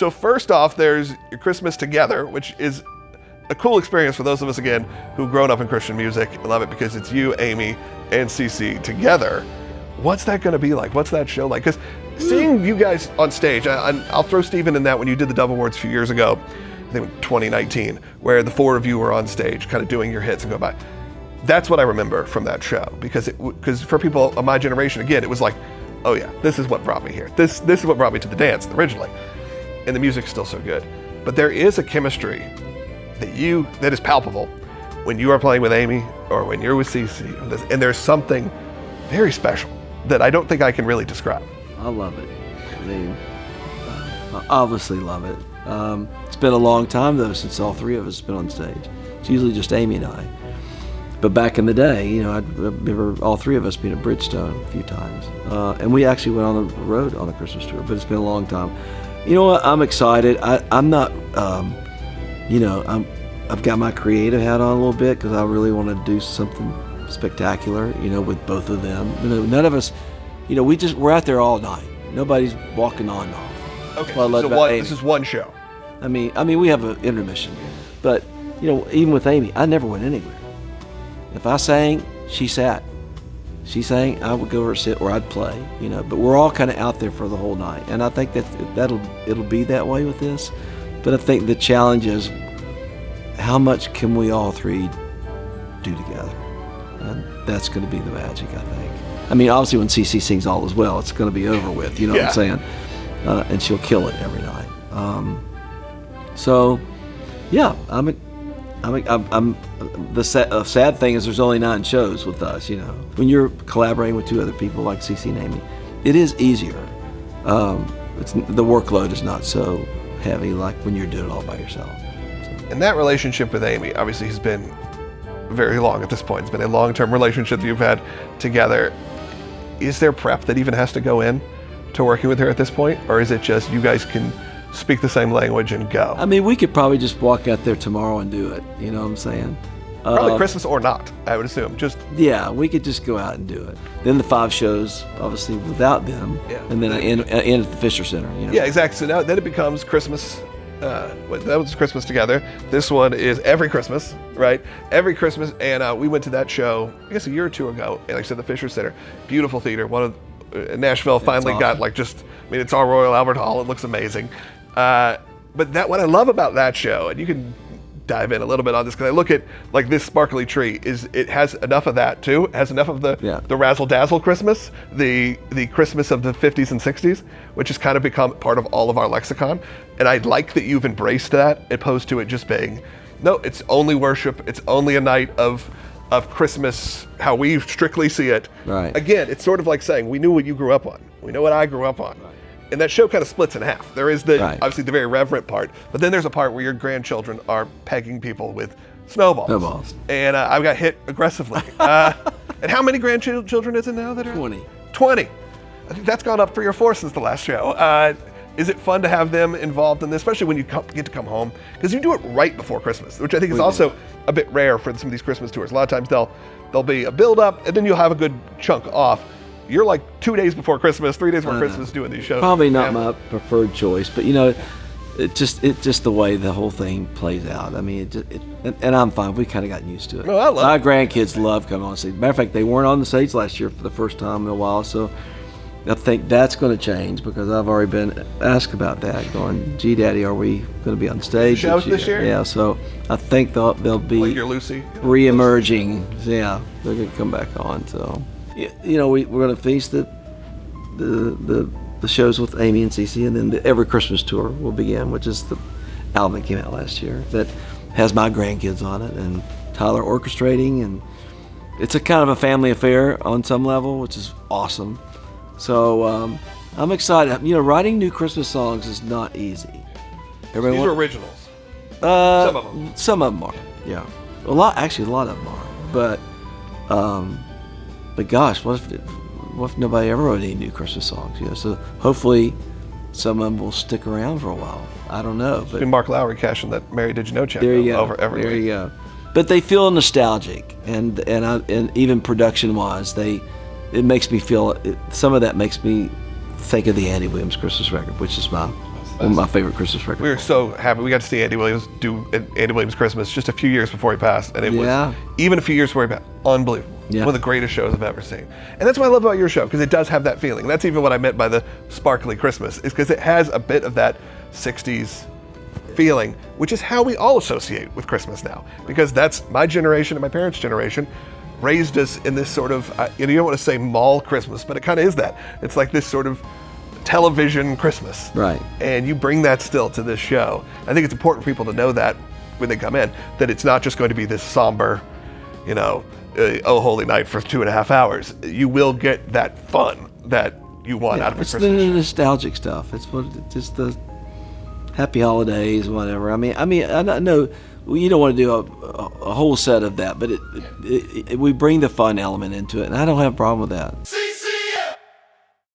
So first off, there's your Christmas Together, which is a cool experience for those of us, again, who've grown up in Christian music. I love it because it's you, Amy, and CeCe together. What's that going to be like? What's that show like? Because seeing you guys on stage, I'll throw Steven in that when you did the Dove Awards a few years ago, I think 2019, where the four of you were on stage kind of doing your hits and go by. That's what I remember from that show, because for people of my generation, again, it was like, oh yeah, this is what brought me here. This is what brought me to the dance originally. And the music's still so good. But there is a chemistry that is palpable when you are playing with Amy or when you're with CeCe. And there's something very special that I don't think I can really describe. I love it. I mean, I obviously love it. It's been a long time though since all three of us have been on stage. It's usually just Amy and I. But back in the day, you know, I remember all three of us being at Bridgestone a few times. And we actually went on the road on a Christmas tour, but it's been a long time. You know what, I'm excited. I'm not, you know, I've got my creative hat on a little bit because I really want to do something spectacular, you know, with both of them. You know, none of us, you know, we're out there all night. Nobody's walking on and off. Okay, so this is one show. I mean, we have an intermission, but you know, even with Amy, I never went anywhere. If I sang, she sat. She sang, I would go over sit, or I'd play. You know, but we're all kind of out there for the whole night, and I think it'll be that way with this. But I think the challenge is, how much can we all three do together? And that's going to be the magic, I think. I mean, obviously, when CeCe sings All Is Well, it's going to be over with. You know what I'm saying? And she'll kill it every night. So, yeah, the sad thing is there's only 9 shows with us. You know, when you're collaborating with 2 other people like CeCe and Amy, it is easier. The workload is not so heavy like when you're doing it all by yourself. And that relationship with Amy obviously has been very long at this point. It's been a long-term relationship that you've had together. Is there prep that even has to go in to working with her at this point? Or is it just you guys can speak the same language and go? I mean, we could probably just walk out there tomorrow and do it. You know what I'm saying? Probably Christmas or not, I would assume. Yeah, we could just go out and do it. Then the 5 shows, obviously, without them. Yeah. And then I end at the Fisher Center. You know? Yeah, exactly. So now then it becomes Christmas. That was Christmas Together. This one is every Christmas, right? Every Christmas. And we went to that show, I guess a year or 2 ago. And like I said, the Fisher Center, beautiful theater. One of Nashville finally got like it's our Royal Albert Hall. It looks amazing. But what I love about that show, and you can dive in a little bit on this, because I look at like this sparkly tree, is it has enough of that too. It has enough of the razzle dazzle Christmas, the Christmas of the 50s and 60s, which has kind of become part of all of our lexicon. And I like that you've embraced that, opposed to it just being, no, it's only worship, it's only a night of Christmas, how we strictly see it. Right. Again, it's sort of like saying, we knew what you grew up on, we know what I grew up on. Right. And that show kind of splits in half. There is obviously the very reverent part, but then there's a part where your grandchildren are pegging people with snowballs. And I got hit aggressively. And how many grandchildren is it now that are? 20. 20. I think that's gone up 3 or 4 since the last show. Is it fun to have them involved in this, especially when you get to come home? Because you do it right before Christmas, which I think is also a bit rare for some of these Christmas tours. A lot of times there'll be a build up, and then you'll have a good chunk off. You're like 2 days before Christmas, 3 days before Christmas doing these shows. Probably not my preferred choice, but you know, it's just the way the whole thing plays out. I mean, and I'm fine. We kind of gotten used to it. No, I love my grandkids love coming on stage. Matter of fact, they weren't on the stage last year for the first time in a while, so I think that's going to change, because I've already been asked about that. Going, gee, Daddy, are we going to be on stage shows this year? Yeah, so I think they'll be like your Lucy re-emerging. Yeah, they're going to come back on. So. You know, we're going to finish the shows with Amy and CeCe, and then the Every Christmas Tour will begin, which is the album that came out last year that has my grandkids on it, and Tyler orchestrating, and it's a kind of a family affair on some level, which is awesome. So I'm excited. You know, writing new Christmas songs is not easy. These are originals. Some of them. Some of them are. Yeah, a lot of them are, but gosh, what if nobody ever wrote any new Christmas songs? You know, so hopefully some of them will stick around for a while. I don't know. But Mark Lowry cashing that Mary Did You Know check over every week. There you go. But they feel nostalgic, and even production wise, it makes me feel. Some of that makes me think of the Andy Williams Christmas record, which is my One of my favorite Christmas records. We were so happy. We got to see Andy Williams do Andy Williams Christmas just a few years before he passed, and it was even a few years before he passed, unbelievable. Yeah. One of the greatest shows I've ever seen. And that's what I love about your show, because it does have that feeling. That's even what I meant by the sparkly Christmas, is because it has a bit of that 60s feeling, which is how we all associate with Christmas now, because that's my generation and my parents' generation raised us in this sort of, you don't want to say mall Christmas, but it kind of is that. It's like this sort of television Christmas. Right. And you bring that still to this show. I think it's important for people to know that when they come in, that it's not just going to be this somber, oh holy night for 2.5 hours. You will get that fun that you want out of a Christmas It's the show. nostalgic stuff. It's just the happy holidays, whatever. I mean, I know you don't want to do a whole set of that, but we bring the fun element into it, and I don't have a problem with that.